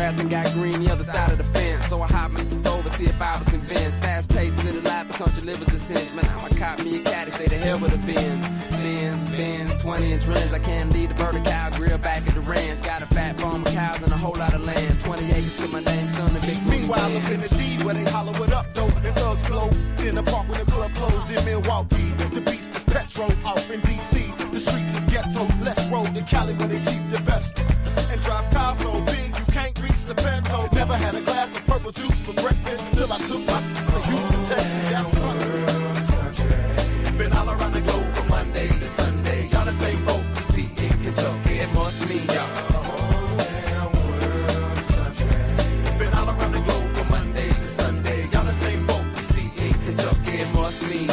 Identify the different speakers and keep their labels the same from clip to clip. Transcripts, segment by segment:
Speaker 1: grass that got green the other side of the fence. So I hopped in the over, see if I was convinced. Fast paced, city life, the country livers a cinch. Man, now I caught me a caddy, say the hell with the Benz, 20-inch rims. I can't leave the bird cow grill back at the ranch. Got a fat farm of cows and a whole lot of land. 20 acres to my name, son, the big
Speaker 2: Meanwhile, up in the D where they hollow it up, though, and thugs blow. In the park when the club closed in Milwaukee. The beast is petrol off in D.C. The streets is ghetto. Let's roll to Cali where they cheap the best. And drive cars so big you can't reach the bento. Never had a glass of purple juice for breakfast until I took my to Houston, Texas. That's my been all around the globe from Monday to Sunday. Y'all the same boat to see in Kentucky. It must mean y'all. Been all around the globe from Monday to Sunday. Y'all the same boat to see in Kentucky. It must mean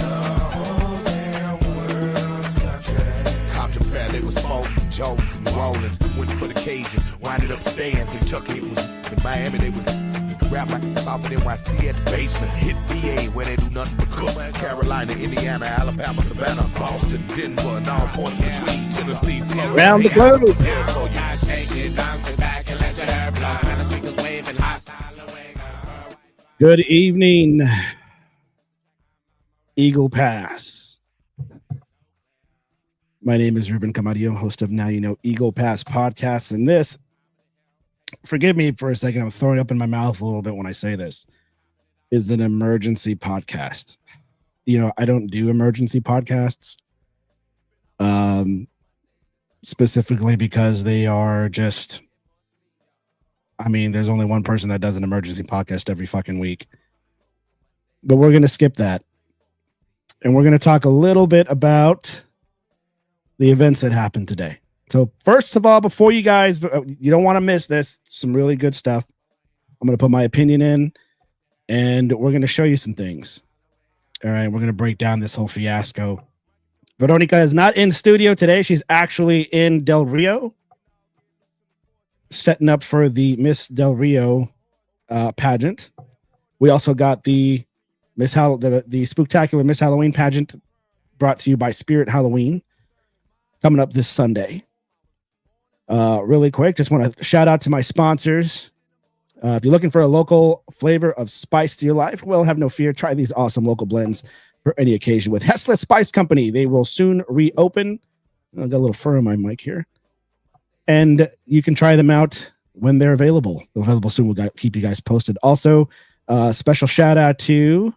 Speaker 2: Compton, Bradley was Fulton, Jones, and New Orleans. Went for the Cajun, winded up staying. Kentucky, it was in Miami, they was rap like South NYC at the basement. Hit VA where they do nothing but cook. Carolina, Indiana, Alabama, Savannah, Boston, Denver, and all points between Tennessee, Florida.
Speaker 3: Round the globe. Good evening, Eagle Pass. My name is Ruben Camarillo, host of Now You Know Eagle Pass podcast. And this, forgive me for a second, I'm throwing up in my mouth a little bit when I say this, is an emergency podcast. You know, I don't do emergency podcasts specifically because they are just, I mean, there's only one person that does an emergency podcast every fucking week. But we're going to skip that. And we're going to talk a little bit about the events that happened today. So first of all, before you guys, you don't want to miss this, some really good stuff. I'm going to put my opinion in and we're going to show you some things. All right. We're going to break down this whole fiasco. Veronica is not in studio today. She's actually in Del Rio, setting up for the Miss Del Rio pageant. We also got the the Spooktacular Miss Halloween pageant brought to you by Spirit Halloween coming up this Sunday. Really quick, just want to shout out to my sponsors. If you're looking for a local flavor of spice to your life, well, have no fear. Try these awesome local blends for any occasion with Hessler Spice Company. They will soon reopen. I've got a little fur on my mic here. And you can try them out when they're available. They're available soon. We'll keep you guys posted. Also, special shout out to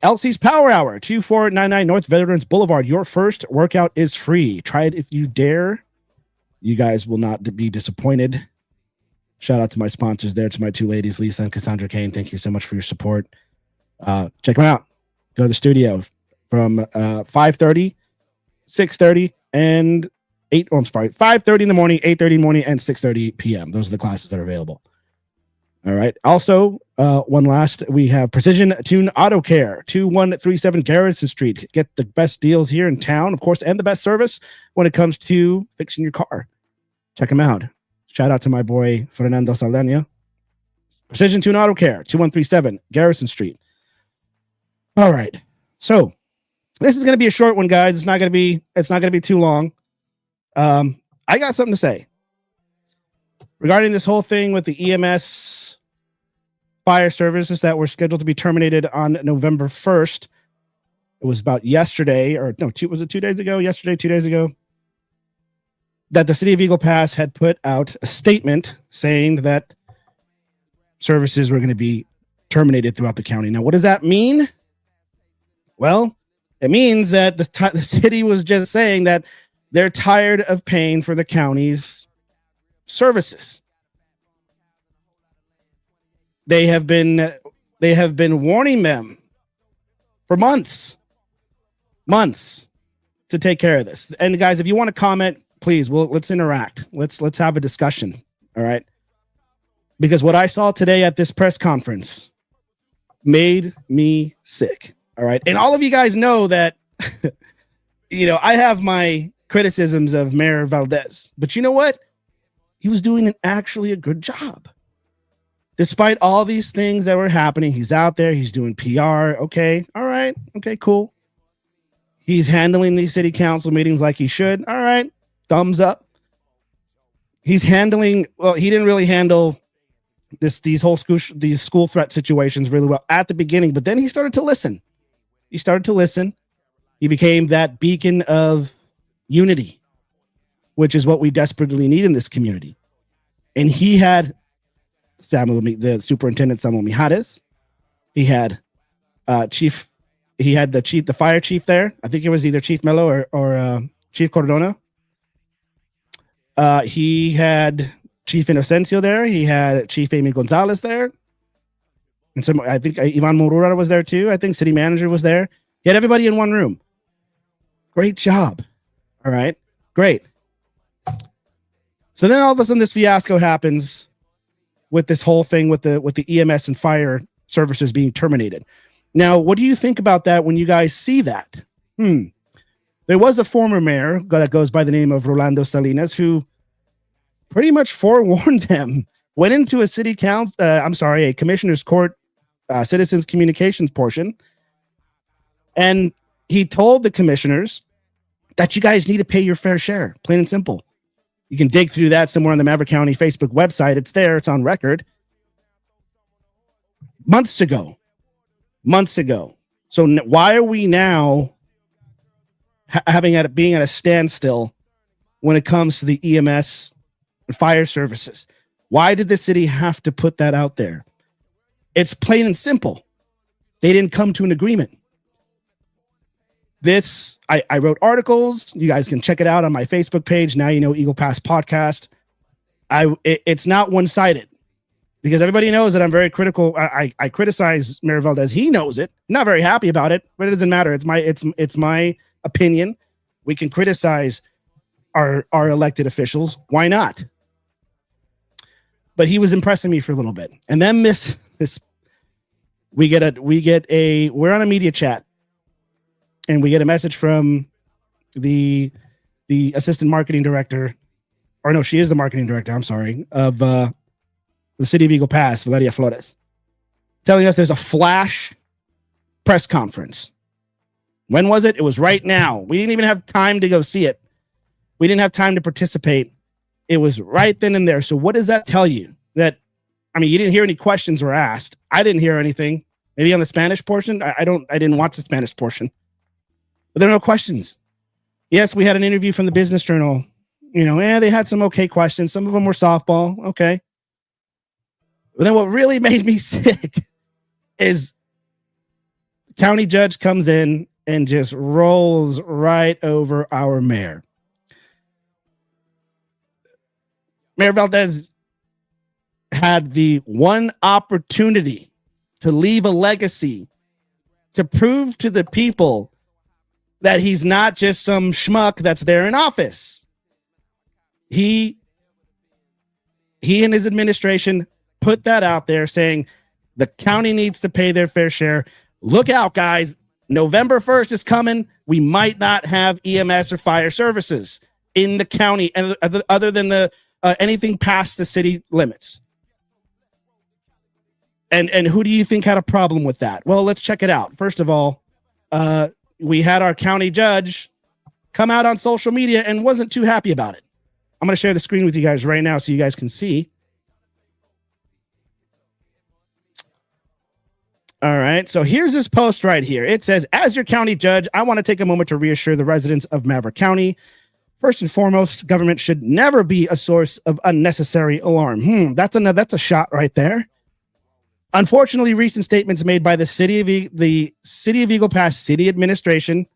Speaker 3: Elsie's Power Hour, 2499 North Veterans Boulevard. Your first workout is free. Try it if you dare. You guys will not be disappointed. Shout out to my sponsors there, to my two ladies, Lisa and Cassandra Kane. Thank you so much for your support. Check them out. Go to the studio from 5:30, 6:30, and 5:30 in the morning, 8:30 in the morning, and 6:30 p.m. Those are the classes that are available. All right. Also, one last, we have Precision Tune Auto Care, 2137 Garrison Street. Get the best deals here in town, of course, and the best service when it comes to fixing your car. Check them out. Shout out to my boy, Fernando Saldana. Precision Tune Auto Care, 2137 Garrison Street. All right. So this is going to be a short one, guys. It's not going to be too long. I got something to say regarding this whole thing with the EMS fire services that were scheduled to be terminated on November 1st. It was about yesterday, or no, was it 2 days ago? Yesterday, 2 days ago, that the city of Eagle Pass had put out a statement saying that services were going to be terminated throughout the county. Now, what does that mean? Well, it means that the city was just saying that they're tired of paying for the county's services. They have been warning them for months to take care of this. And guys, if you want to comment, please, let's interact. Let's have a discussion. All right. Because what I saw today at this press conference made me sick. All right. And all of you guys know that, I have my criticisms of Mayor Valdez, but you know what? He was doing actually a good job. Despite all these things that were happening, he's out there, he's doing PR. Okay. All right. Okay, cool. He's handling these city council meetings like he should. All right. Thumbs up. He's handling, well, he didn't really handle these school threat situations really well at the beginning, but then he started to listen. He became that beacon of unity, which is what we desperately need in this community. And he had the superintendent Samuel Mijares. He had the fire chief there. I think it was either Chief Melo or Chief Cordona. He had Chief Inocencio there. He had Chief Amy Gonzalez there. And I think Ivan Morura was there too. I think city manager was there. He had everybody in one room. Great job. All right. Great. So then all of a sudden this fiasco happens with this whole thing with the EMS and fire services being terminated. Now, what do you think about that when you guys see that? There was a former mayor that goes by the name of Rolando Salinas who pretty much forewarned them, went into a commissioner's court, citizens communications portion. And he told the commissioners that you guys need to pay your fair share, plain and simple. You can dig through that somewhere on the Maverick County Facebook website. It's there. It's on record. Months ago. So why are we now being at a standstill when it comes to the EMS and fire services? Why did the city have to put that out there? It's plain and simple. They didn't come to an agreement. I wrote articles. You guys can check it out on my Facebook page. Now you know Eagle Pass podcast. It's not one-sided because everybody knows that I'm very critical. I criticize Mayor Valdez. He knows it. I'm not very happy about it, but it doesn't matter. It's my opinion. We can criticize our elected officials. Why not? But he was impressing me for a little bit. And then we're on a media chat. And we get a message from the assistant marketing director, or no, she is the marketing director, I'm sorry, of the city of Eagle Pass, Valeria Flores, telling us there's a flash press conference. When was it? It was right now. We didn't even have time to go see it. We didn't have time to participate. It was right then and there. So what does that tell you? You didn't hear any questions were asked. I didn't hear anything. Maybe on the Spanish portion. I didn't watch the Spanish portion. But there are no questions. Yes, we had an interview from the Business Journal. They had some okay questions. Some of them were softball. Okay. But then what really made me sick is the county judge comes in and just rolls right over our mayor. Mayor Valdez had the one opportunity to leave a legacy, to prove to the people that he's not just some schmuck that's there in office. He and his administration put that out there saying the county needs to pay their fair share. Look out, guys. November 1st is coming. We might not have EMS or fire services in the county and other than anything past the city limits. And who do you think had a problem with that? Well, let's check it out. First of all, we had our county judge come out on social media and wasn't too happy about it. I'm going to share the screen with you guys right now so you guys can see. All right. So here's this post right here. It says, as your county judge, I want to take a moment to reassure the residents of Maverick County. First and foremost, government should never be a source of unnecessary alarm. That's a shot right there. Unfortunately, recent statements made by the city of Eagle Pass city administration,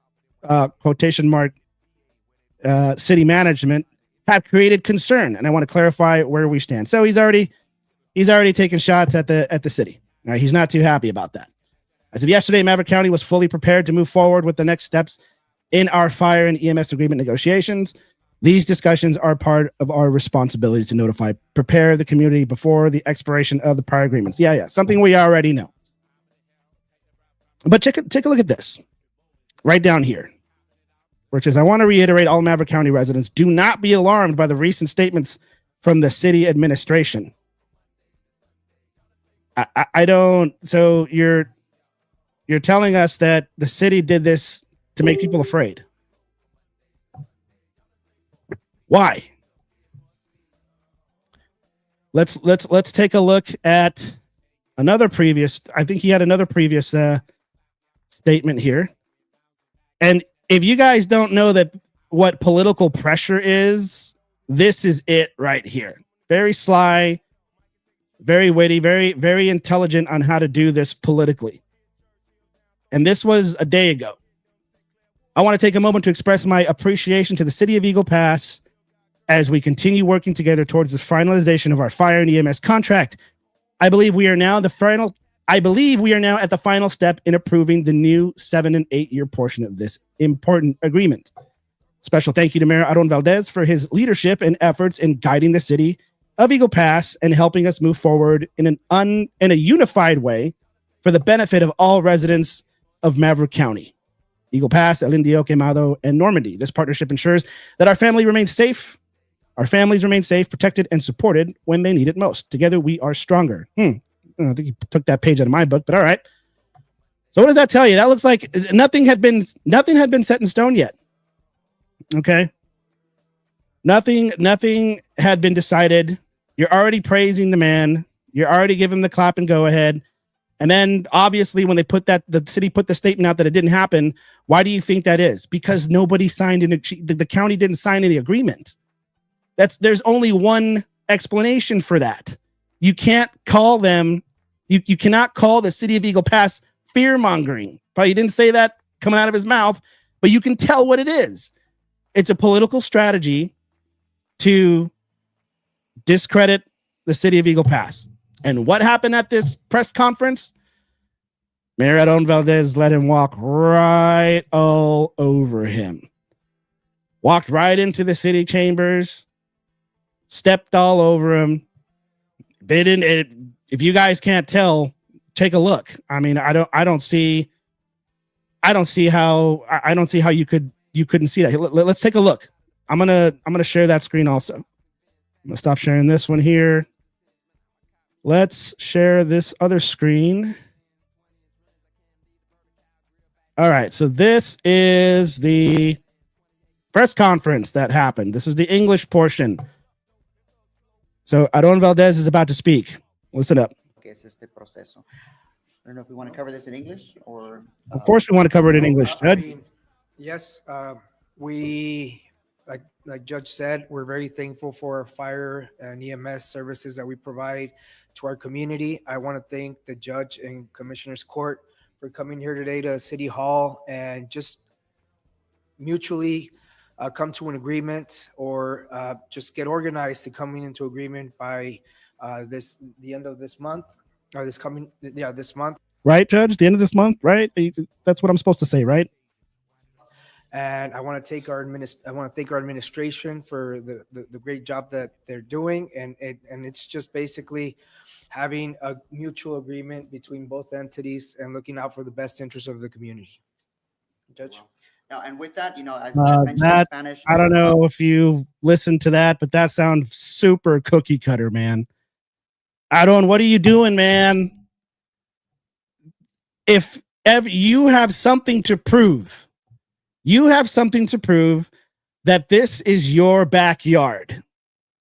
Speaker 3: quotation mark, city management, have created concern, and I want to clarify where we stand. So he's already taken shots at the city. All right, he's not too happy about that. As of yesterday, Maverick County was fully prepared to move forward with the next steps in our fire and EMS agreement negotiations. These discussions are part of our responsibility to prepare the community before the expiration of the prior agreements. Yeah, something we already know. But take a look at this right down here, which is, I want to reiterate, all Maverick County residents, do not be alarmed by the recent statements from the city administration. I don't. So you're telling us that the city did this to make people afraid. Why? Let's take a look at another previous. I think he had another previous statement here. And if you guys don't know that what political pressure is, this is it right here. Very sly, very witty, very intelligent on how to do this politically. And this was a day ago. I want to take a moment to express my appreciation to the city of Eagle Pass as we continue working together towards the finalization of our fire and EMS contract. I believe we are now at the final step in approving the new 7 and 8 year portion of this important agreement. Special thank you to Mayor Aaron Valdez for his leadership and efforts in guiding the city of Eagle Pass and helping us move forward in a unified way for the benefit of all residents of Maverick County, Eagle Pass, El Indio, Quemado, and Normandy. This partnership ensures that our families remain safe, protected, and supported when they need it most. Together, we are stronger. I think you took that page out of my book, but all right. So what does that tell you? That looks like nothing had been set in stone yet. Okay. Nothing had been decided. You're already praising the man. You're already giving the clap and go ahead. And then obviously when they the city put the statement out that it didn't happen, why do you think that is? Because nobody signed the county didn't sign any agreement. There's only one explanation for that. You can't call them, you cannot call the city of Eagle Pass fear mongering. Probably didn't say that coming out of his mouth, but you can tell what it is. It's a political strategy to discredit the city of Eagle Pass. And what happened at this press conference? Mayor Aaron Valdez let him walk right all over him. Walked right into the city chambers, stepped all over him. If you guys can't tell, take a look. I mean, I don't see how you couldn't see that. Let's take a look. I'm gonna share that screen also. I'm gonna stop sharing this one here. Let's share this other screen. All right, so this is the press conference that happened. This is the English portion. So Aaron Valdez is about to speak. Listen up.
Speaker 4: I don't know if we want to cover this in English or...
Speaker 3: Of course we want to cover it in English, Judge.
Speaker 5: Yes, we, like Judge said, we're very thankful for fire and EMS services that we provide to our community. I want to thank the Judge and Commissioner's Court for coming here today to City Hall and just mutually come to an agreement or just get organized to coming into agreement by the end of this month or this month.
Speaker 3: Right, Judge? The end of this month, right? That's what I'm supposed to say, right?
Speaker 5: And I want to thank our administration for the great job that they're doing, and it's just basically having a mutual agreement between both entities and looking out for the best interest of the community. Judge.
Speaker 4: Now, and with that, as mentioned in Spanish,
Speaker 3: I don't know if you listened to that, but that sounds super cookie cutter, man. Aaron, what are you doing, man? If you have something to prove. You have something to prove that this is your backyard.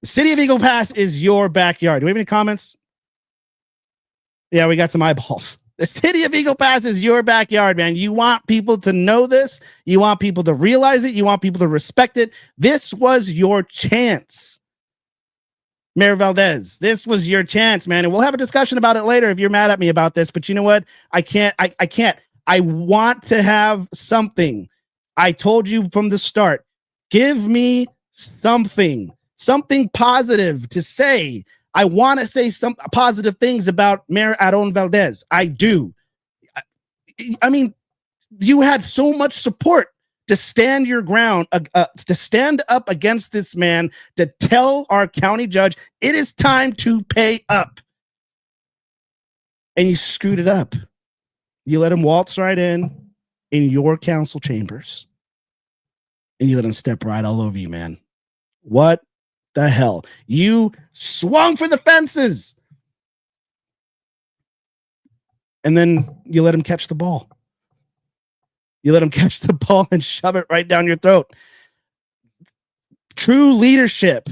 Speaker 3: The city of Eagle Pass is your backyard. Do we have any comments? Yeah, we got some eyeballs. The city of Eagle Pass is your backyard, man. You want people to know this. You want people to realize it. You want people to respect it. This was your chance. Mayor Valdez, this was your chance, man. And we'll have a discussion about it later if you're mad at me about this. But you know what? I can't. I want to have something. I told you from the start, give me something positive to say. I want to say some positive things about Mayor Aaron Valdez. I do. I mean, you had so much support to stand your ground, to stand up against this man, to tell our county judge, it is time to pay up. And you screwed it up. You let him waltz right in your council chambers. And you let him step right all over you, man. What the hell? You swung for the fences. And then you let him catch the ball. You let him catch the ball and shove it right down your throat. True leadership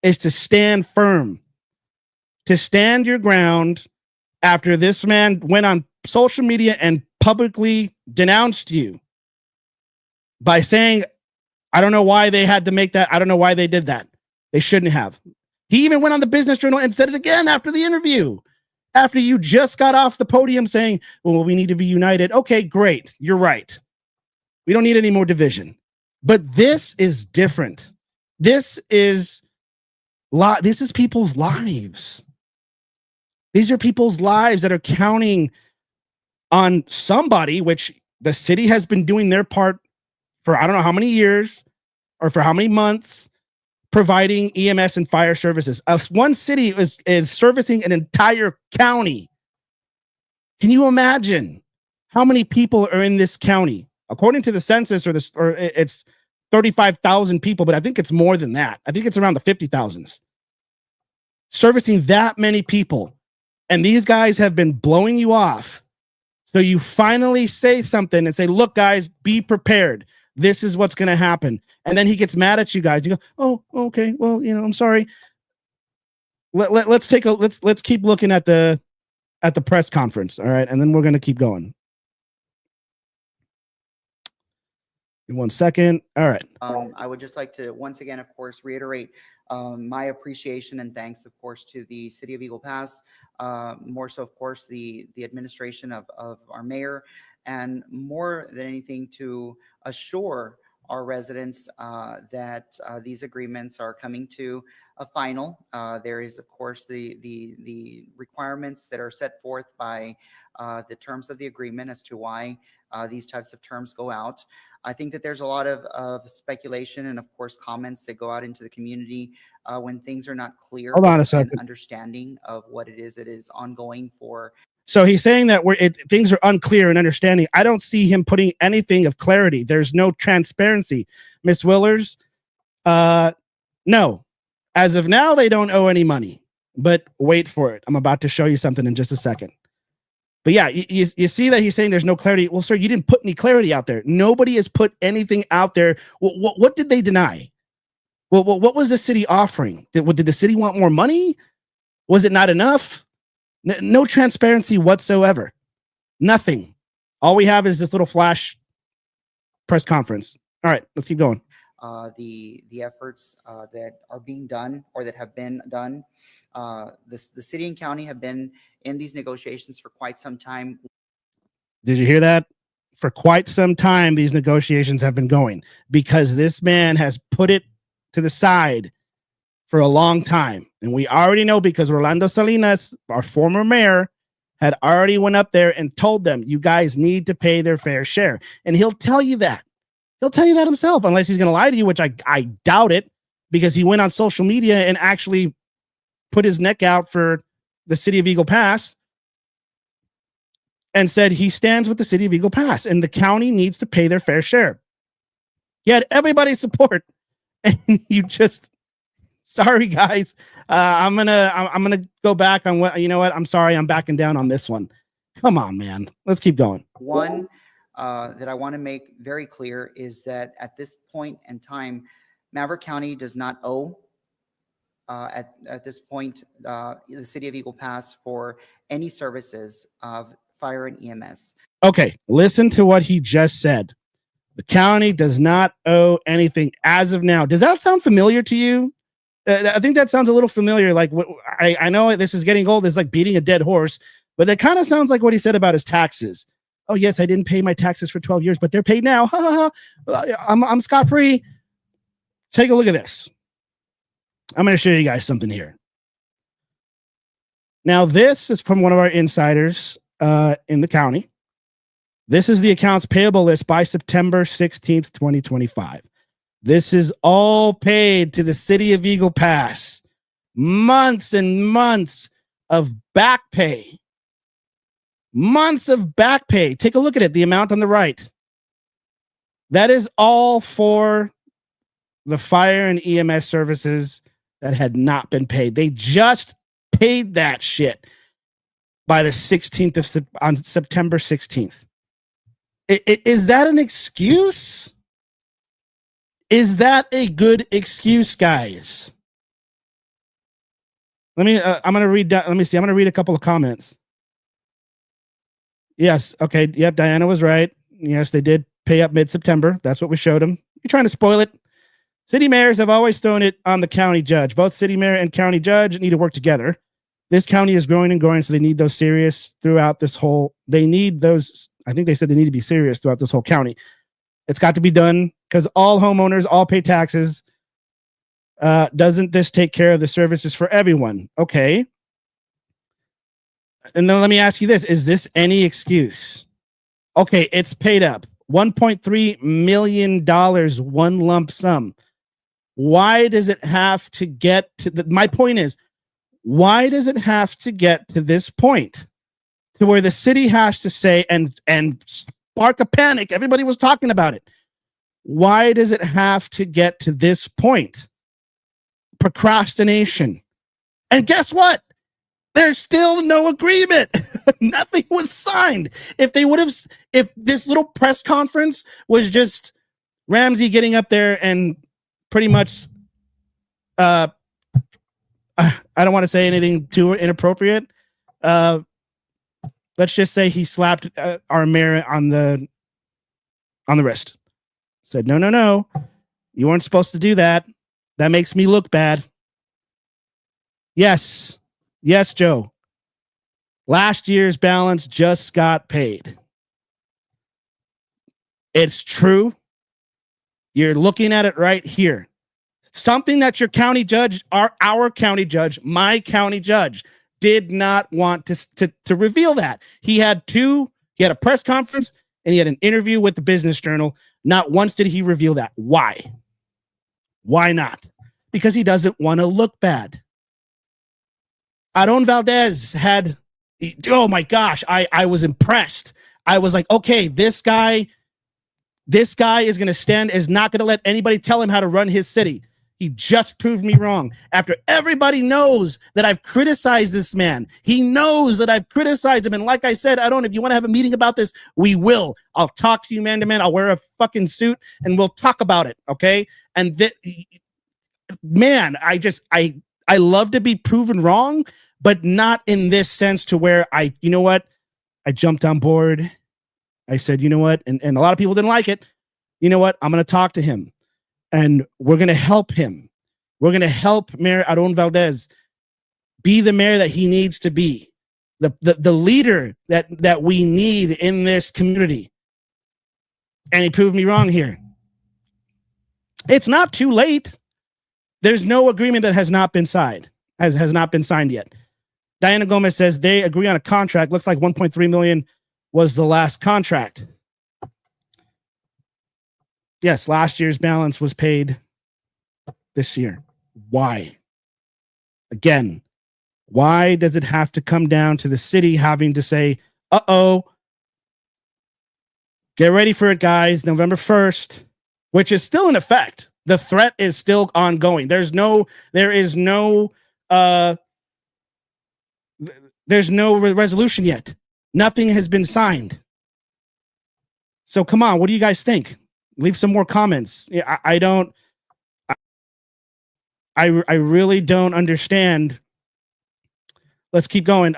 Speaker 3: is to stand firm. to stand your ground after this man went on social media and publicly denounced you by saying, I don't know why they had to make that. I don't know why they did that. They shouldn't have. He even went on the Business Journal and said it again after the interview. After you just got off the podium saying, well, we need to be united. Okay, great. You're right. We don't need any more division. But this is different. This is people's lives. These are people's lives that are counting on somebody, which the city has been doing their part for I don't know how many years or for how many months, providing EMS and fire services. One city is servicing an entire county. Can you imagine how many people are in this county? According to the census, it's 35,000 people, but I think it's more than that. I think it's around the 50,000s. Servicing that many people. And these guys have been blowing you off. So you finally say something and say, look, guys, be prepared. This is what's going to happen. And then he gets mad at you guys. You go, oh, okay. Well, I'm sorry. Let's keep looking at the press conference. All right. And then we're going to keep going. In 1 second. All right.
Speaker 4: I would just like to once again, of course, reiterate my appreciation and thanks, of course, to the city of Eagle Pass, more so, of course, the administration of our mayor, and more than anything to assure our residents that these agreements are coming to a final. There is, of course, the requirements that are set forth by the terms of the agreement as to why these types of terms go out. I think that there's a lot of speculation and, of course, comments that go out into the community when things are not clear.
Speaker 3: Hold on a second.
Speaker 4: Understanding of what it is that is ongoing for.
Speaker 3: So he's saying that things are unclear and understanding. I don't see him putting anything of clarity. There's no transparency. Miss Willers, no. As of now, they don't owe any money. But wait for it. I'm about to show you something in just a second. But yeah, you see that he's saying there's no clarity. Well, sir, you didn't put any clarity out there. Nobody has put anything out there. What did they deny? Well, what was the city offering? Did the city want more money? Was it not enough? No transparency whatsoever. Nothing. All we have is this little flash press conference. All right, let's keep going.
Speaker 4: The efforts that are being done or that have been done. The city and county have been in these negotiations for quite some time.
Speaker 3: Did you hear that? For quite some time, these negotiations have been going because this man has put it to the side for a long time. And we already know because Rolando Salinas, our former mayor, had already went up there and told them, you guys need to pay their fair share. And he'll tell you that. He'll tell you that himself, unless he's going to lie to you, which I doubt it, because he went on social media and actually put his neck out for the city of Eagle Pass and said he stands with the city of Eagle Pass and the county needs to pay their fair share. He had everybody's support. And you just, sorry guys, I'm gonna go back on what, you know what? I'm sorry, I'm backing down on this one. Come on, man. Let's keep going.
Speaker 4: One that I want to make very clear is that at this point in time, Maverick County does not owe at this point the city of Eagle Pass for any services of fire and EMS.
Speaker 3: Okay, listen to what he just said. The county does not owe anything as of now. Does that sound familiar to you? I think that sounds a little familiar. Like I know this is getting old. It's like beating a dead horse, but that kind of sounds like what he said about his taxes. Oh yes, I didn't pay my taxes for 12 years, but they're paid now. I'm scot-free. Take a look at this. I'm going to show you guys something here. Now, this is from one of our insiders in the county. This is the accounts payable list by September 16th, 2025. This is all paid to the city of Eagle Pass. Months and months of back pay. Months of back pay. Take a look at it, the amount on the right. That is all for the fire and EMS services that had not been paid. They just paid that shit by the 16th of on September 16th. Is that an excuse? Is that a good excuse, guys? Let me. I'm gonna read. Let me see. I'm gonna read a couple of comments. Yes. Okay. Yep. Diana was right. Yes, they did pay up mid-September. That's what we showed them. You're trying to spoil it. City mayors have always thrown it on the county judge. Both city mayor and county judge need to work together. This county is growing and growing, so they need those serious throughout this whole. They need those. I think they said they need to be serious throughout this whole county. It's got to be done because all homeowners all pay taxes. Doesn't this take care of the services for everyone? Okay. And then let me ask you this. Is this any excuse? Okay, it's paid up. $1.3 million, one lump sum. Why does it have to get to my point is, why does it have to get to this point to where the city has to say and spark a panic? Everybody was talking about it. Why does it have to get to this point? Procrastination. And guess what? There's still no agreement. Nothing was signed. If this little press conference was just Ramsey getting up there and pretty much, I don't want to say anything too inappropriate. Let's just say he slapped our mayor on the wrist. Said, no, you weren't supposed to do that. That makes me look bad. Yes, Joe. Last year's balance just got paid. It's true. You're looking at it right here. Something that your county judge, our county judge, my county judge, did not want to reveal that. He had a press conference and he had an interview with the Business Journal. Not once did he reveal that. Why? Why not? Because he doesn't want to look bad. Aaron Valdez had, oh my gosh, I was impressed. I was like, okay, this guy is going to stand, is not going to let anybody tell him how to run his city. He just proved me wrong. After everybody knows that I've criticized this man, he knows that I've criticized him. And like I said, Aaron, if you want to have a meeting about this, we will. I'll talk to you man to man. I'll wear a fucking suit and we'll talk about it. Okay. And man, I love to be proven wrong, but not in this sense to where you know what? I jumped on board. I said, you know what? And a lot of people didn't like it. You know what? I'm going to talk to him and we're going to help him. We're going to help Mayor Aaron Valdez be the mayor that he needs to be, the leader that we need in this community. And he proved me wrong here. It's not too late. There's no agreement that has not been signed, has not been signed yet. Diana Gomez says they agree on a contract. Looks like 1.3 million was the last contract. Yes, last year's balance was paid this year. Why? Again, why does it have to come down to the city having to say, uh-oh, get ready for it, guys, November 1st, which is still in effect. The threat is still ongoing. There's no resolution yet. Nothing has been signed. So come on, what do you guys think? Leave some more comments. I really don't understand. Let's keep going.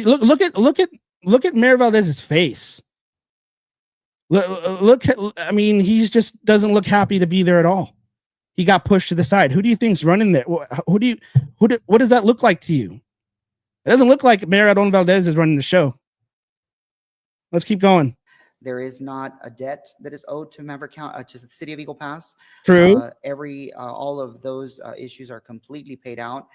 Speaker 3: Look at Mayor Valdez's face. Look at, I mean, he just doesn't look happy to be there at all. He got pushed to the side. Who do you think's running there? What does that look like to you? It doesn't look like Mayor Aaron Valdez is running the show. Let's keep going.
Speaker 4: There is not a debt that is owed to Maverick County, to the city of Eagle Pass.
Speaker 3: True.
Speaker 4: All of those issues are completely paid out.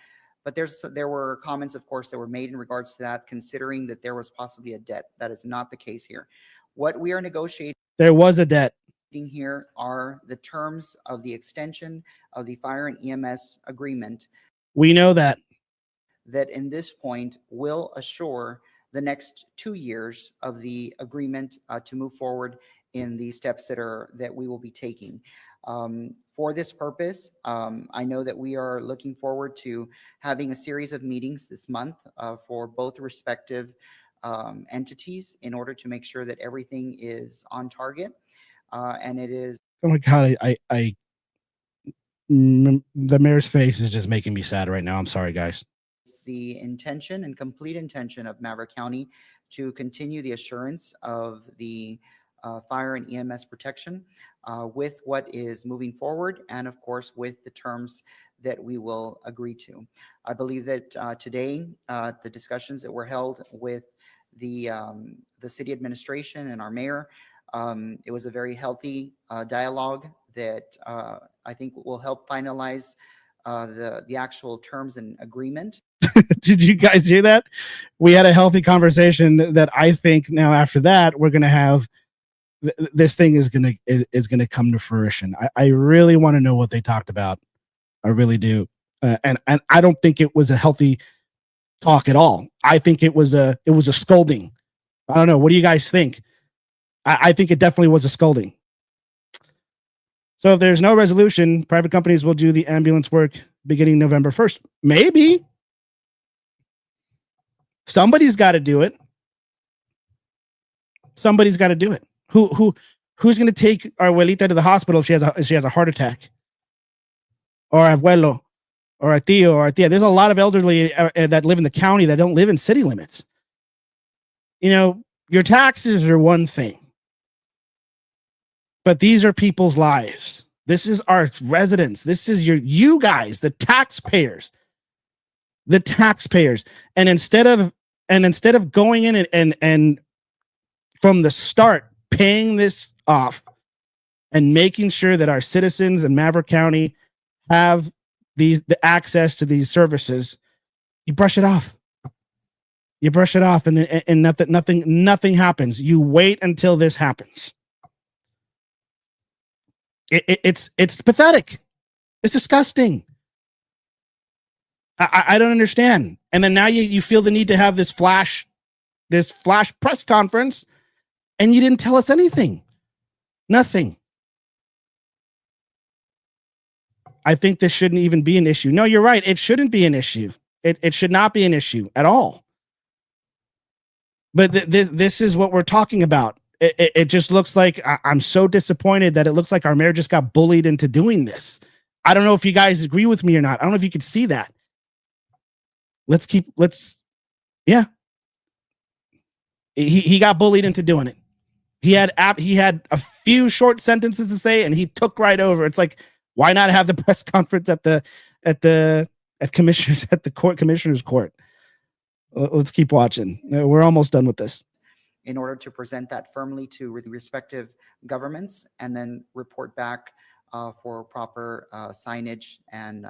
Speaker 4: But there were comments, of course, that were made in regards to that, considering that there was possibly a debt. That is not the case here. What we are negotiating.
Speaker 3: There was a debt.
Speaker 4: Here are the terms of the extension of the fire and EMS agreement.
Speaker 3: We know that
Speaker 4: in this point will assure the next 2 years of the agreement to move forward in the steps that we will be taking. For this purpose, I know that we are looking forward to having a series of meetings this month for both respective entities in order to make sure that everything is on target. And it is.
Speaker 3: Oh my God, the mayor's face is just making me sad right now. I'm sorry, guys.
Speaker 4: It's the intention and complete intention of Maverick County to continue the assurance of the fire and EMS protection with what is moving forward, and of course with the terms that we will agree to. I believe that today the discussions that were held with the city administration and our mayor, it was a very healthy dialogue that I think will help finalize the actual terms and agreement.
Speaker 3: Did you guys hear that? We had a healthy conversation that I think now after that we're going to have this thing is going to come to fruition. I really want to know what they talked about. I really do. And I don't think it was a healthy talk at all. I think it was a scolding. I don't know. What do you guys think? I think it definitely was a scolding. So if there's no resolution, private companies will do the ambulance work beginning November 1st. Maybe. Somebody's got to do it. Somebody's got to do it. Who's going to take our abuelita to the hospital if she has a heart attack? Or abuelo, or a tío, or a tía. There's a lot of elderly that live in the county that don't live in city limits. You know, your taxes are one thing, but these are people's lives. This is our residents. This is you guys, the taxpayers. The taxpayers. And instead of going in and from the start paying this off and making sure that our citizens in Maverick County have the access to these services, you brush it off. You brush it off, and then and nothing happens. You wait until this happens. It's pathetic. It's disgusting. I don't understand. And then now you feel the need to have this flash press conference, and you didn't tell us anything. Nothing. I think this shouldn't even be an issue. No, you're right. It shouldn't be an issue. It should not be an issue at all. But this is what we're talking about. It just looks like I'm so disappointed that it looks like our mayor just got bullied into doing this. I don't know if you guys agree with me or not. I don't know if you could see that. Yeah. He got bullied into doing it. He had a few short sentences to say, and he took right over. It's like, why not have the press conference at the commissioner's court? Let's keep watching. We're almost done with this.
Speaker 4: In order to present that firmly to the respective governments, and then report back for proper signage and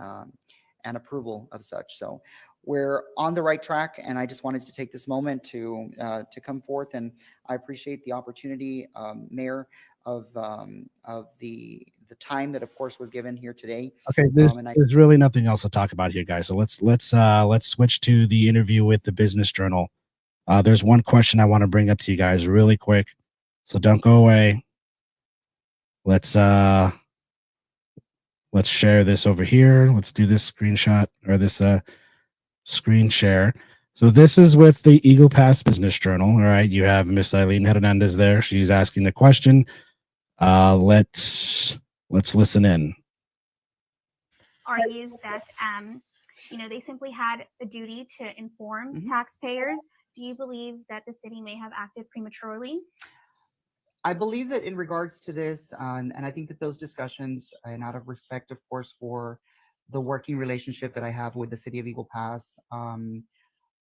Speaker 4: approval of such. So we're on the right track, and I just wanted to take this moment to come forth, and I appreciate the opportunity, Mayor, of the time that, of course, was given here today.
Speaker 3: Okay, there's really nothing else to talk about here, guys. So let's switch to the interview with the Business Journal. There's one question I want to bring up to you guys really quick, so don't go away. Let's share this over here. Let's do this screenshot or this screen share. So this is with the Eagle Pass Business Journal. All right, you have Miss Eileen Hernandez there. She's asking the question. Let's listen in.
Speaker 6: Argues that they simply had a duty to inform taxpayers. Do you believe that the city may have acted prematurely?
Speaker 4: I believe that in regards to this, and I think that those discussions, and out of respect, of course, for the working relationship that I have with the city of Eagle Pass,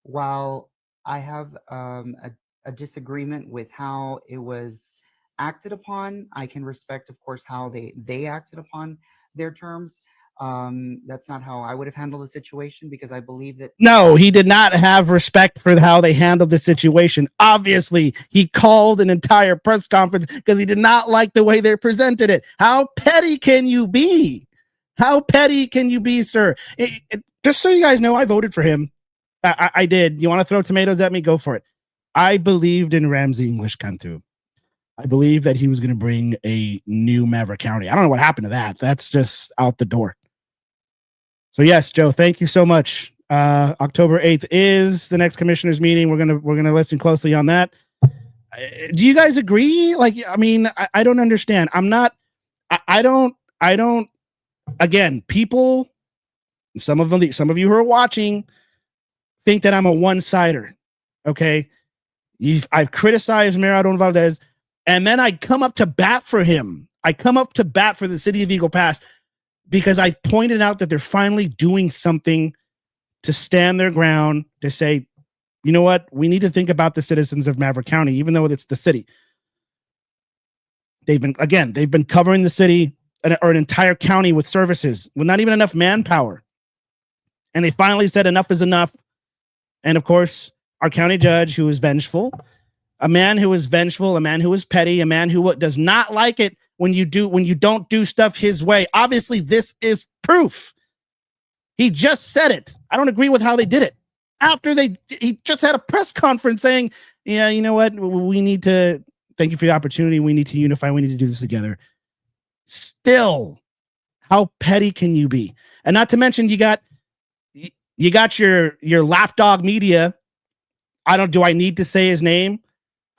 Speaker 4: while I have a disagreement with how it was acted upon, I can respect, of course, how they acted upon their terms. That's not how I would have handled the situation, because I believe that
Speaker 3: no, he did not have respect for how they handled the situation. Obviously, he called an entire press conference because he did not like the way they presented it. How petty can you be? How petty can you be, sir? Just so you guys know, I voted for him. I did. You want to throw tomatoes at me? Go for it. I believed in Ramsey English Cantu'd. I believe that he was going to bring a new Maverick County. I don't know what happened to that. That's just out the door. So yes, Joe, thank you so much. October 8th is the next commissioners meeting. We're gonna listen closely on that. Do you guys agree? I don't understand. I don't. Again, people, some of you who are watching, think that I'm a one-sider. Okay. I've criticized Mayor Aaron Valdez, and then I come up to bat for him. I come up to bat for the city of Eagle Pass because I pointed out that they're finally doing something to stand their ground, to say, you know what? We need to think about the citizens of Maverick County, even though it's the city. They've been covering the city or an entire county with services with not even enough manpower. And they finally said enough is enough. And of course, our county judge, who is vengeful, a man who is vengeful, a man who is petty, a man who does not like it when you don't do stuff his way. Obviously, this is proof. He just said it. I don't agree with how they did it. After he just had a press conference saying, yeah, you know what? We need to thank you for the opportunity. We need to unify. We need to do this together. Still, how petty can you be? And not to mention, you got your lapdog media. Do I need to say his name?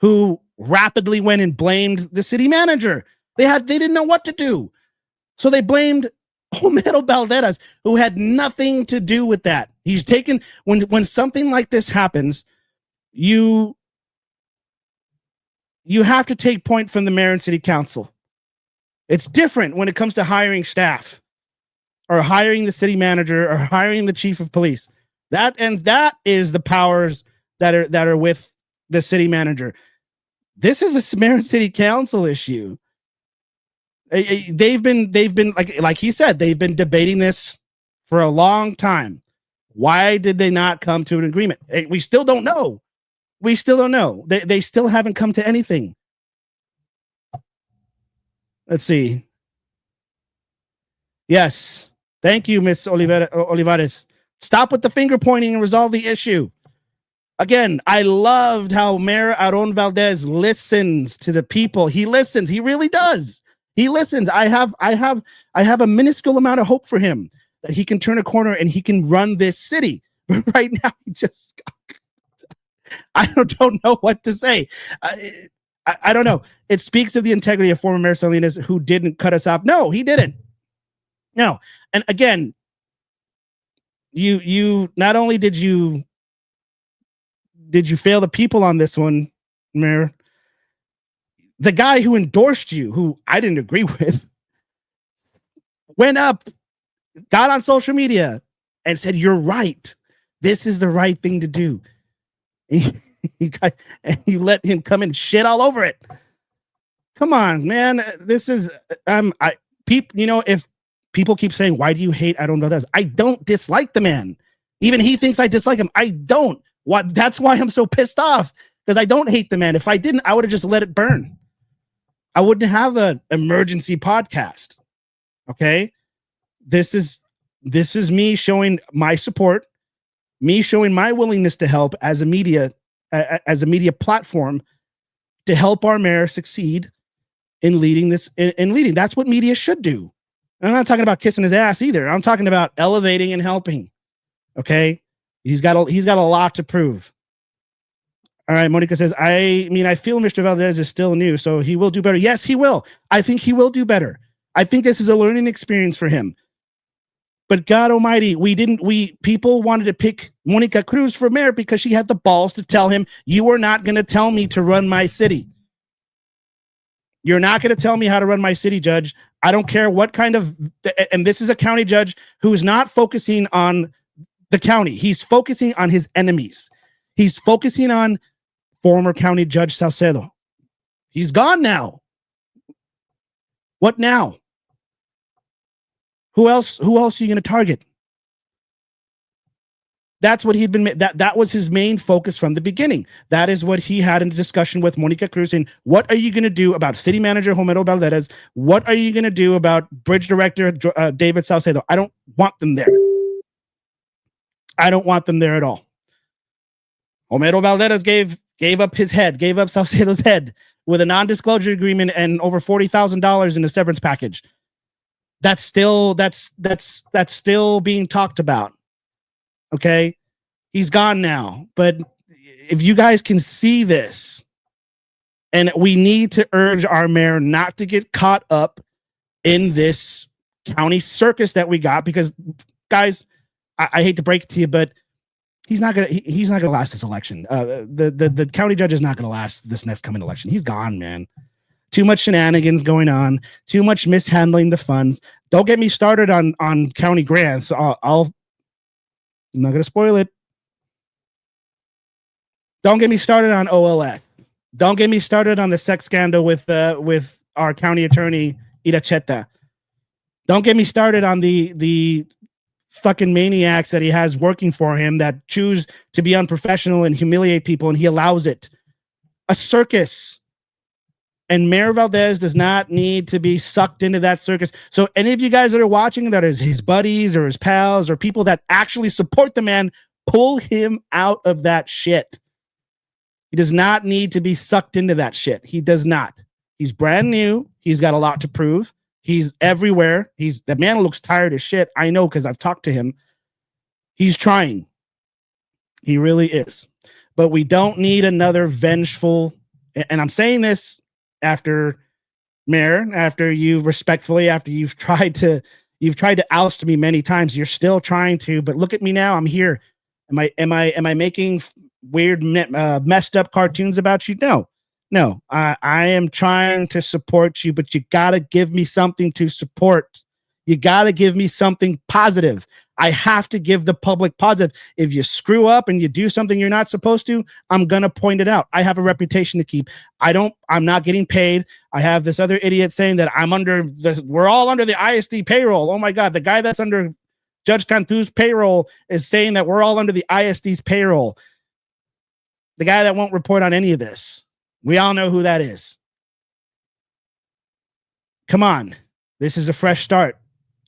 Speaker 3: Who rapidly went and blamed the city manager. They didn't know what to do. So they blamed Homero Valderas, who had nothing to do with that. He's taken, when something like this happens, you have to take point from the mayor and city council. It's different when it comes to hiring staff or hiring the city manager or hiring the chief of police. That is the powers that are with the city manager. This is a mayor and city council issue. They've been like he said, they've been debating this for a long time. Why did they not come to an agreement? We still don't know. We still don't know. They still haven't come to anything. Let's see. Yes. Thank you, Miss Olivares. Stop with the finger pointing and resolve the issue. Again, I loved how Mayor Aaron Valdez listens to the people. He listens. He really does. He listens. I have a minuscule amount of hope for him that he can turn a corner and he can run this city. But right now, I don't know what to say. I don't know. It speaks of the integrity of former Mayor Salinas, who didn't cut us off. No, he didn't. No. And again, you not only did you fail the people on this one, Mayor, the guy who endorsed you, who I didn't agree with, went up, got on social media and said, you're right. This is the right thing to do. And you let him come and shit all over it. Come on, man. This is if people keep saying, why do you hate Aaron Valdez? I don't dislike the man. Even he thinks I dislike him. I don't. That's why I'm so pissed off, because I don't hate the man. If I didn't, I would have just let it burn. I wouldn't have an emergency podcast. Okay. This is me showing my support, me showing my willingness to help as a media platform to help our mayor succeed in leading this. In leading, that's what media should do. And I'm not talking about kissing his ass either. I'm talking about elevating and helping. Okay, he's got a lot to prove. All right, Monica says, I feel Mr. Valdez is still new, so he will do better. Yes, he will. I think he will do better. I think this is a learning experience for him. But God Almighty, people wanted to pick Monica Cruz for mayor because she had the balls to tell him, you are not going to tell me to run my city. You're not going to tell me how to run my city, Judge. I don't care what kind of, and this is a county judge who's not focusing on the county. He's focusing on his enemies. He's focusing on former County Judge Salcedo. He's gone now. What now? Who else are you going to target? That's what he'd been, that was his main focus from the beginning. That is what he had in a discussion with Monica Cruz. And what are you going to do about city manager Homero Valdez? What are you going to do about bridge director David Salcedo? I don't want them there. I don't want them there at all. Homero Valdez gave up his head, gave up Salcedo's head with a non-disclosure agreement and over $40,000 in a severance package. That's still being talked about. Okay, he's gone now. But if you guys can see this, and we need to urge our mayor not to get caught up in this county circus that we got, because guys, I hate to break it to you, but he's not gonna last this election. The county judge is not gonna last this next coming election. He's gone, man. Too much shenanigans going on, too much mishandling the funds. Don't get me started on county grants. I'm not gonna spoil it. Don't get me started on OLS. Don't get me started on the sex scandal with our county attorney Iracheta. Don't get me started on the fucking maniacs that he has working for him that choose to be unprofessional and humiliate people, and he allows it. A circus. And Mayor Valdez does not need to be sucked into that circus. So any of you guys that are watching that is his buddies or his pals or people that actually support the man, pull him out of that shit. He does not need to be sucked into that shit. He does not. He's brand new. He's got a lot to prove. He's everywhere. The man looks tired as shit. I know because I've talked to him. He's trying. He really is. But we don't need another vengeful, and I'm saying this after Mayor, after you've tried to oust me many times. You're still trying to, but look at me now. I'm here. Am I making weird, messed up cartoons about you? No. I am trying to support you, but you gotta give me something to support. You gotta give me something positive. I have to give the public positive. If you screw up and you do something you're not supposed to, I'm gonna point it out. I have a reputation to keep. I'm not getting paid. I have this other idiot saying that we're all under the ISD payroll. Oh my God, the guy that's under Judge Cantu'd's payroll is saying that we're all under the ISD's payroll. The guy that won't report on any of this. We all know who that is. Come on. This is a fresh start.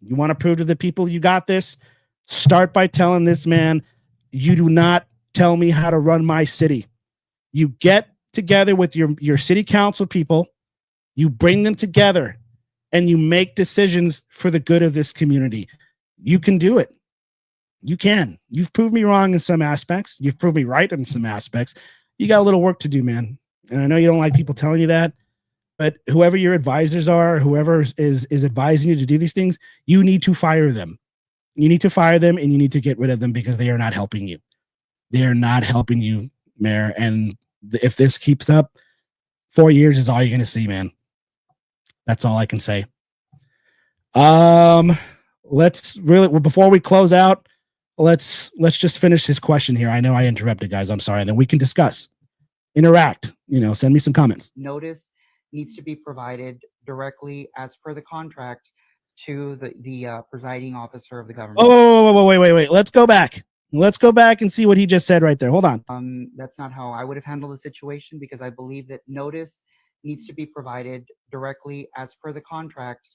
Speaker 3: You want to prove to the people you got this? Start by telling this man, you do not tell me how to run my city. You get together with your city council people, you bring them together, and you make decisions for the good of this community. You can do it. You can. You've proved me wrong in some aspects. You've proved me right in some aspects. You got a little work to do, man. And I know you don't like people telling you that, but whoever your advisors are, whoever is advising you to do these things, you need to fire them. You need to fire them and you need to get rid of them because they are not helping you. They are not helping you, Mayor. And if this keeps up, 4 years is all you're going to see, man. That's all I can say. Let's really, before we close out, let's just finish this question here. I know I interrupted, guys. I'm sorry. Then we can discuss, interact, send me some comments.
Speaker 4: Notice needs to be provided directly as per the contract to the presiding officer of the government.
Speaker 3: Oh, wait. Let's go back. Let's go back and see what he just said right there. Hold on.
Speaker 4: That's not how I would have handled the situation because I believe that notice needs to be provided directly as per the contract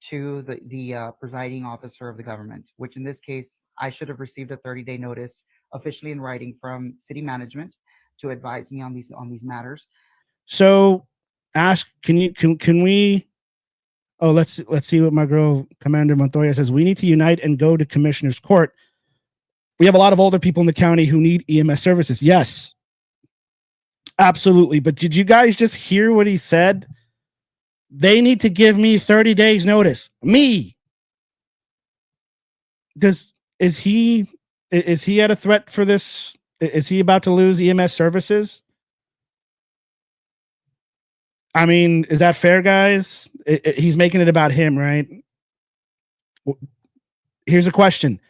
Speaker 4: to the presiding officer of the government, which in this case, I should have received a 30-day notice officially in writing from city management to advise me on these matters.
Speaker 3: So can we let's see what my girl Commander Montoya says. We need to unite and go to Commissioner's Court. We have a lot of older people in the county who need EMS services. Yes, absolutely. But did you guys just hear what he said? They need to give me 30 days notice. Me. Is he at a threat for this? Is he about to lose EMS services? I mean, is that fair, guys? He's making it about him, right? Here's a question.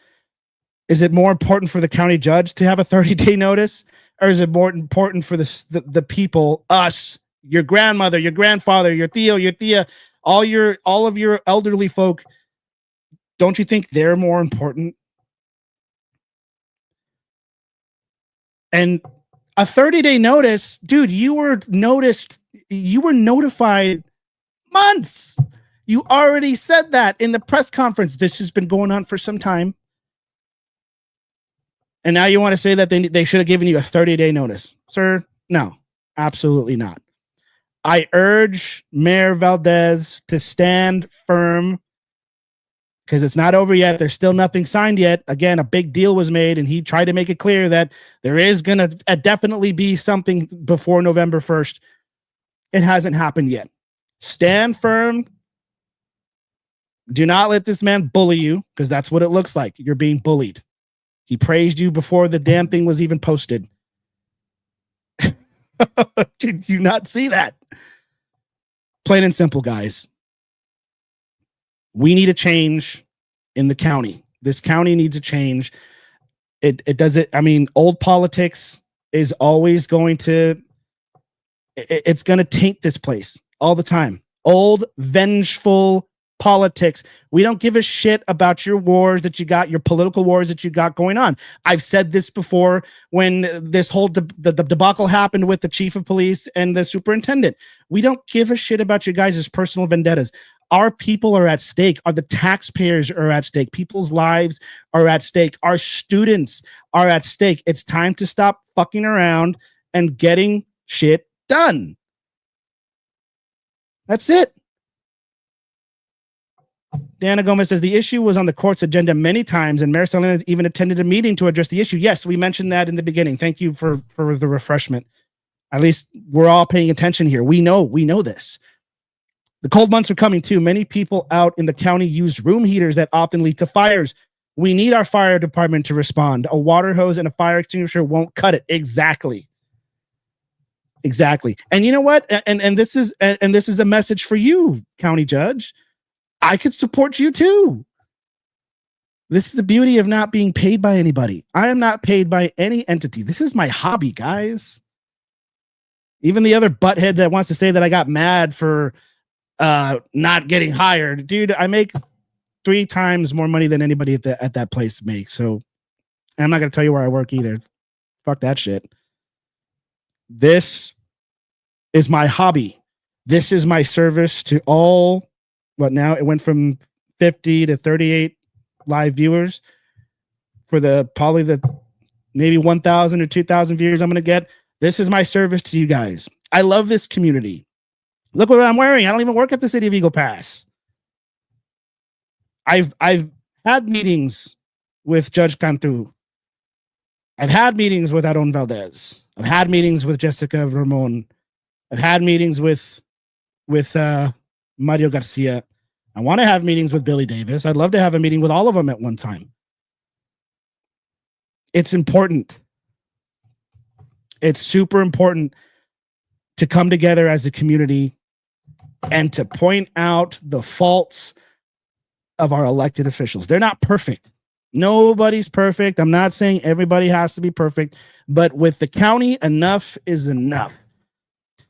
Speaker 3: Is it more important for the county judge to have a 30-day notice? Or is it more important for the people, us, your grandmother, your grandfather, your Theo, your Thea, all of your elderly folk? Don't you think they're more important? And a 30-day notice, dude, you were notified months. You already said that in the press conference. This has been going on for some time. And now you want to say that they should have given you a 30-day notice. Sir, no, absolutely not. I urge Mayor Valdez to stand firm because it's not over yet. There's still nothing signed yet. Again, a big deal was made, and he tried to make it clear that there is going to definitely be something before November 1st. It hasn't happened yet. Stand firm. Do not let this man bully you, because that's what it looks like. You're being bullied. He praised you before the damn thing was even posted. Did you not see that? Plain and simple, guys. We need a change in the county. This county needs a change. It does it. I mean, old politics is always going to, it's going to taint this place all the time. Old, vengeful politics. We don't give a shit about your wars that you got, your political wars that you got going on. I've said this before when this whole the debacle happened with the chief of police and the superintendent. We don't give a shit about you guys' personal vendettas. Our people are at stake. The taxpayers are at stake. People's lives are at stake. Our students are at stake. It's time to stop fucking around and getting shit done. That's it. Diana Gomez says the issue was on the court's agenda many times, and Mayor Salinas even attended a meeting to address the issue. Yes, we mentioned that in the beginning. Thank you for the refreshment. At least we're all paying attention here. We know this. The cold months are coming too. Many people out in the county use room heaters that often lead to fires. We need our fire department to respond. A water hose and a fire extinguisher won't cut it. Exactly. And you know what? And this is a message for you, county judge. I could support you too. This is the beauty of not being paid by anybody. I am not paid by any entity. This is my hobby, guys. Even the other butthead that wants to say that I got mad for not getting hired, dude, I make 3 times more money than anybody at that place makes. So I'm not going to tell you where I work either. Fuck that shit. This is my hobby. This is my service to all. What now? It went from 50 to 38 live viewers for probably the maybe 1,000 or 2,000 viewers I'm going to get. This is my service to you guys. I love this community. Look what I'm wearing. I don't even work at the city of Eagle Pass. I've had meetings with Judge Cantu'd. I've had meetings with Aaron Valdez. I've had meetings with Jessica Ramon. I've had meetings with Mario Garcia. I want to have meetings with Billy Davis. I'd love to have a meeting with all of them at one time. It's important. It's super important to come together as a community and to point out the faults of our elected officials. They're not perfect. Nobody's perfect. I'm not saying everybody has to be perfect, but with the county, enough is enough.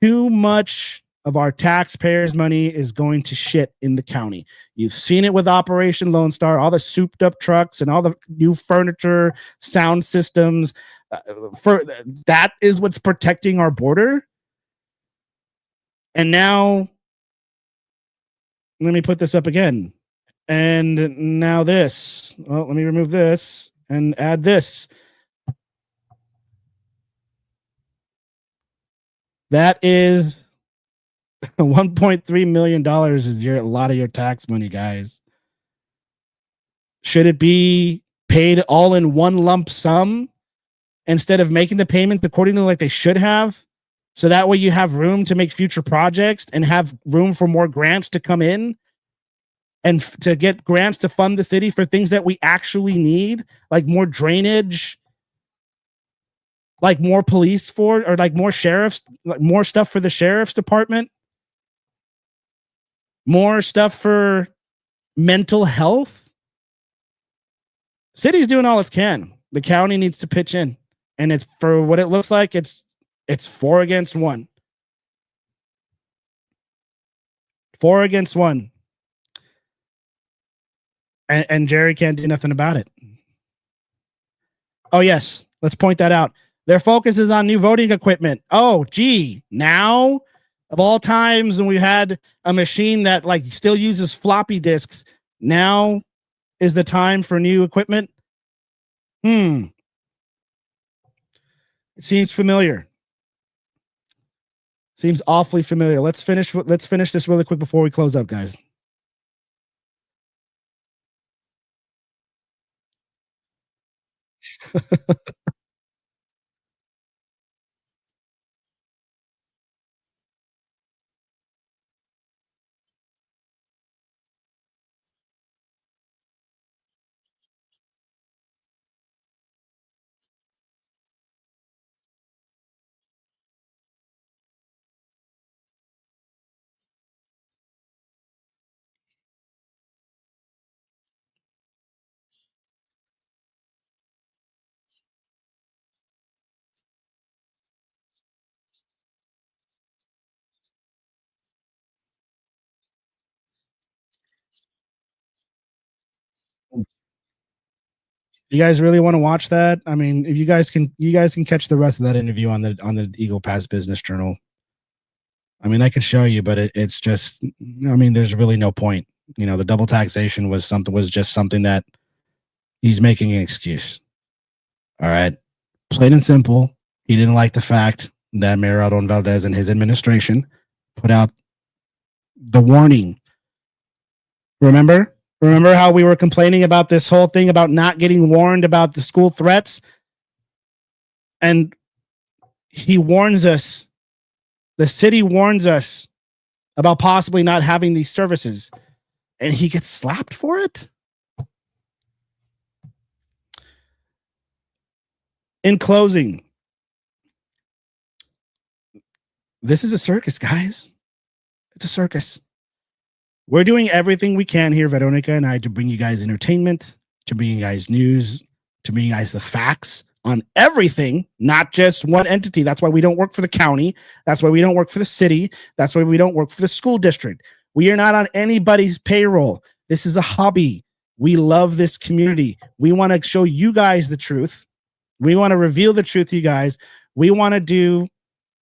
Speaker 3: Too much of our taxpayers' money is going to shit in the county. You've seen it with Operation Lone Star, all the souped up trucks and all the new furniture, sound systems. For that is what's protecting our border. And now, let me put this up again. And now this. Well, let me remove this and add this. That is $1.3 million is a lot of your tax money, guys. Should it be paid all in one lump sum instead of making the payments accordingly like they should have? So that way you have room to make future projects and have room for more grants to come in and to get grants to fund the city for things that we actually need, like more drainage, like more police or like more sheriffs, like more stuff for the sheriff's department, more stuff for mental health. City's doing all it can. The county needs to pitch in, and it's for what it looks like. It's 4 against 1. 4 against 1. And Jerry can't do nothing about it. Oh, yes. Let's point that out. Their focus is on new voting equipment. Oh, gee. Now, of all times when we had a machine that like still uses floppy disks, now is the time for new equipment? It seems familiar. Seems awfully familiar. Let's finish this really quick before we close up, guys. You guys really want to watch that? I mean, if you guys can catch the rest of that interview on the Eagle Pass Business Journal. I mean, I could show you, but it's just, I mean, there's really no point. You know, the double taxation was just something that he's making an excuse. All right. Plain and simple. He didn't like the fact that Mayor Adon Valdez and his administration put out the warning. Remember how we were complaining about this whole thing about not getting warned about the school threats? And he warns us, the city warns us about possibly not having these services, and he gets slapped for it? In closing, this is a circus, guys. It's a circus. We're doing everything we can here, Veronica and I, to bring you guys entertainment, to bring you guys news, to bring you guys the facts on everything, not just one entity. That's why we don't work for the county. That's why we don't work for the city. That's why we don't work for the school district. We are not on anybody's payroll. This is a hobby. We love this community. We want to show you guys the truth. We want to reveal the truth to you guys. We want to do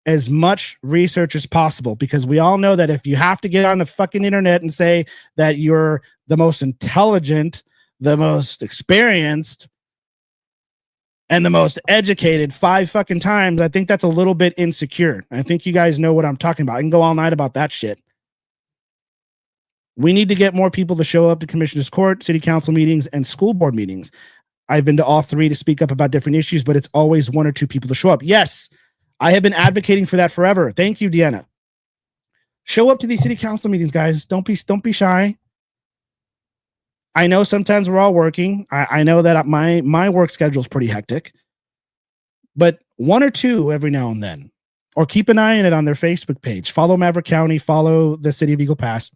Speaker 3: as much research as possible, because we all know that if you have to get on the fucking internet and say that you're the most intelligent, the most experienced, and the most educated 5 fucking times, I think that's a little bit insecure. I think you guys know what I'm talking about. I can go all night about that shit. We need to get more people to show up to Commissioner's Court, City Council meetings, and school board meetings. I've been to all 3 to speak up about different issues, but it's always 1 or 2 people to show up. Yes, I have been advocating for that forever. Thank you, Deanna. Show up to these city council meetings, guys. Don't be shy. I know sometimes we're all working. I know that my work schedule is pretty hectic, but 1 or 2 every now and then, or keep an eye on it on their Facebook page. Follow Maverick County, follow the City of Eagle Pass.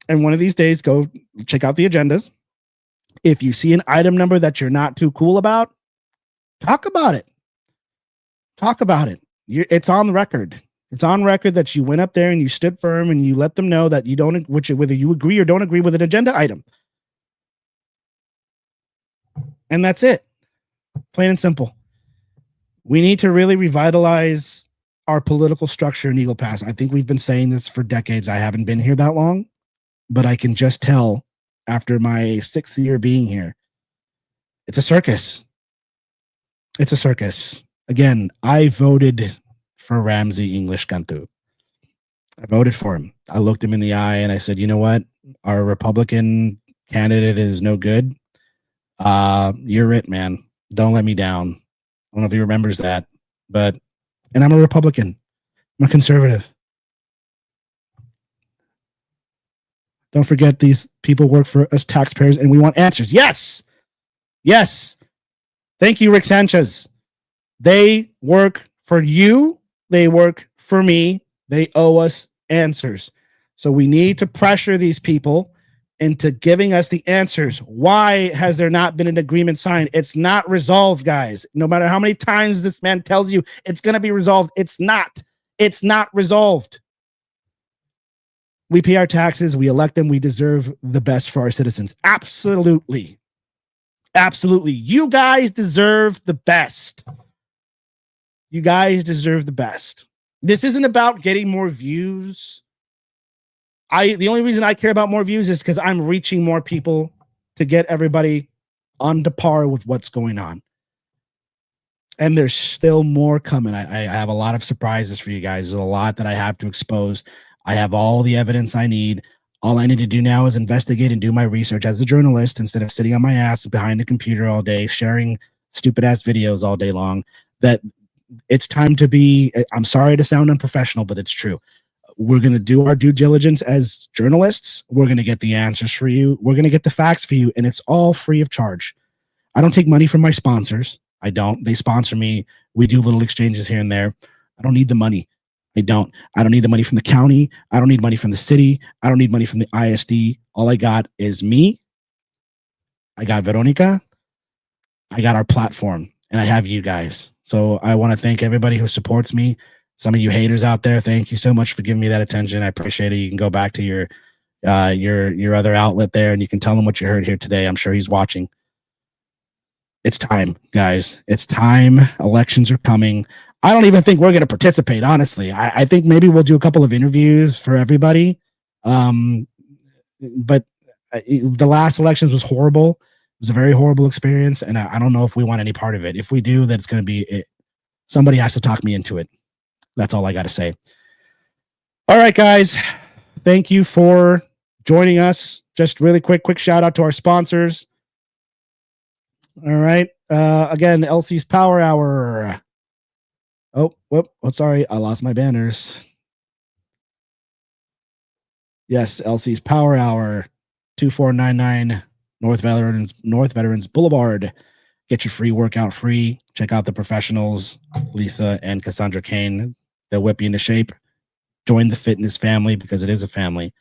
Speaker 3: And one of these days, go check out the agendas. If you see an item number that you're not too cool about, talk about it. Talk about it. It's on the record. It's on record that you went up there and you stood firm and you let them know that you don't, whether you agree or don't agree with an agenda item. And that's it. Plain and simple. We need to really revitalize our political structure in Eagle Pass. I think we've been saying this for decades. I haven't been here that long, but I can just tell after my 6th year being here, it's a circus. It's a circus. Again, I voted for Ramsey English Cantu'd. I voted for him. I looked him in the eye and I said, you know what? Our Republican candidate is no good. You're it, man. Don't let me down. I don't know if he remembers that, and I'm a Republican. I'm a conservative. Don't forget, these people work for us taxpayers and we want answers. Yes. Yes. Thank you, Rick Sanchez. They work for you. They work for me. They owe us answers. So we need to pressure these people into giving us the answers. Why has there not been an agreement signed? It's not resolved, guys. No matter how many times this man tells you it's going to be resolved, it's not. It's not resolved. We pay our taxes. We elect them. We deserve the best for our citizens. Absolutely. Absolutely. You guys deserve the best. You guys deserve the best. This isn't about getting more views. The only reason I care about more views is because I'm reaching more people to get everybody on to par with what's going on. And there's still more coming. I have a lot of surprises for you guys. There's a lot that I have to expose. I have all the evidence I need. All I need to do now is investigate and do my research as a journalist instead of sitting on my ass behind a computer all day, sharing stupid ass videos all day long. That it's time to be, I'm sorry to sound unprofessional, but it's true. We're going to do our due diligence as journalists. We're going to get the answers for you. We're going to get the facts for you. And it's all free of charge. I don't take money from my sponsors. I don't. They sponsor me. We do little exchanges here and there. I don't need the money. I don't need the money from the county. I don't need money from the city. I don't need money from the ISD. All I got is me. I got Veronica. I got our platform, and I have you guys. So I want to thank everybody who supports me. Some of you haters out there, thank you so much for giving me that attention. I appreciate it. You can go back to your other outlet there, and you can tell them what you heard here today. I'm sure he's watching. It's time, guys. It's time. Elections are coming. I don't even think we're going to participate, honestly. I think maybe we'll do a couple of interviews for everybody. But the last elections was horrible. It was a very horrible experience, and I don't know if we want any part of it. If we do, then it's going to be it. Somebody has to talk me into it. That's all I got to say. All right, guys. Thank you for joining us. Just really quick shout out to our sponsors. All right. Again, LC's Power Hour. Oh, sorry. I lost my banners. Yes, LC's Power Hour, 2499 North Veterans Boulevard. Get your free workout free. Check out the professionals, Lisa and Cassandra Kane. They'll whip you into shape. Join the fitness family because it is a family.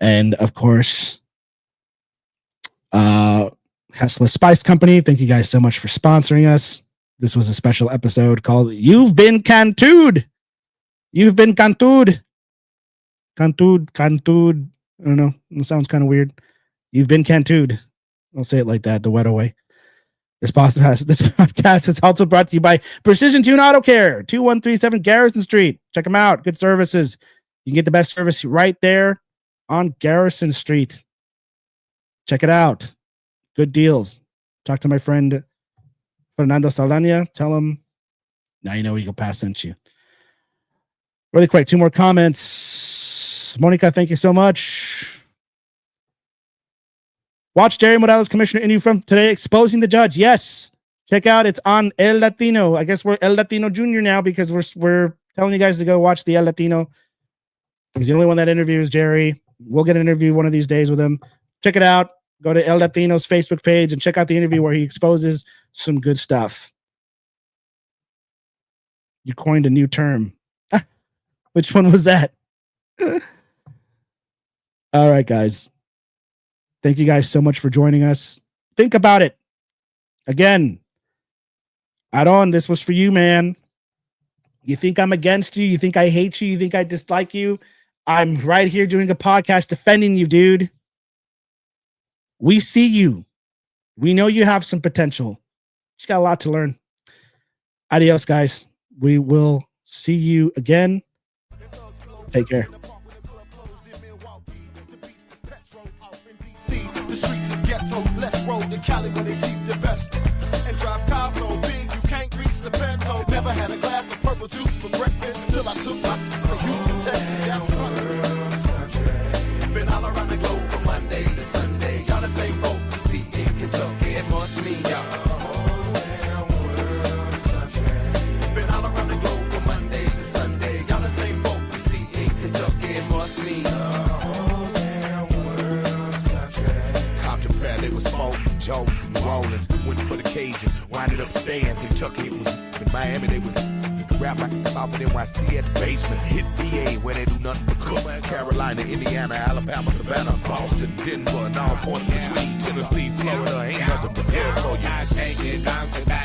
Speaker 3: And of course, Hessler Spice Company. Thank you guys so much for sponsoring us. This was a special episode called You've Been Cantu'd. You've been Cantu'd. Cantu'd. I don't know. It sounds kind of weird. You've been Cantu'd. I'll say it like that, the wetter way. This podcast is also brought to you by Precision Tune Auto Care, 2137 Garrison Street. Check them out. Good services. You can get the best service right there on Garrison Street. Check it out. Good deals. Talk to my friend Fernando Saldana. Tell him, now you know Eagle Pass sent you. Really quick, 2 more comments. Monica, thank you so much. Watch Jerry Morales, Commissioner interview from today, exposing the judge. Yes. Check out. It's on El Latino. I guess we're El Latino Junior now because we're telling you guys to go watch the El Latino. He's the only one that interviews Jerry. We'll get an interview one of these days with him. Check it out. Go to El Latino's Facebook page and check out the interview where he exposes some good stuff. You coined a new term. Which one was that? All right, guys. Thank you guys so much for joining us. Think about it. Again, Aaron, this was for you, man. You think I'm against you? You think I hate you? You think I dislike you? I'm right here doing a podcast defending you, dude. We see you. We know you have some potential. You got a lot to learn. Adios, guys. We will see you again. Take care.
Speaker 2: The streets is ghetto, let's roll to Cali where they cheap the best. And drive cars so big you can't reach the bento. Never had a glass of purple juice for breakfast until I took my to Houston, Texas. Been all around the globe from Monday to Sunday. Y'all the same boat to see in Kentucky. It must mean y'all. Been all around the globe from Monday to Sunday. Y'all the same boat to see in Kentucky. It must mean it was Fulton, Jones, and New Orleans. Went for the Cajun, winded up staying Kentucky. It was in Miami. They was rap like South of NYC at the basement. Hit VA where they do nothing but cook. Carolina, Indiana, Alabama, Savannah, Boston, Denver, and all points between. Tennessee, Florida, ain't nothing but hell for you.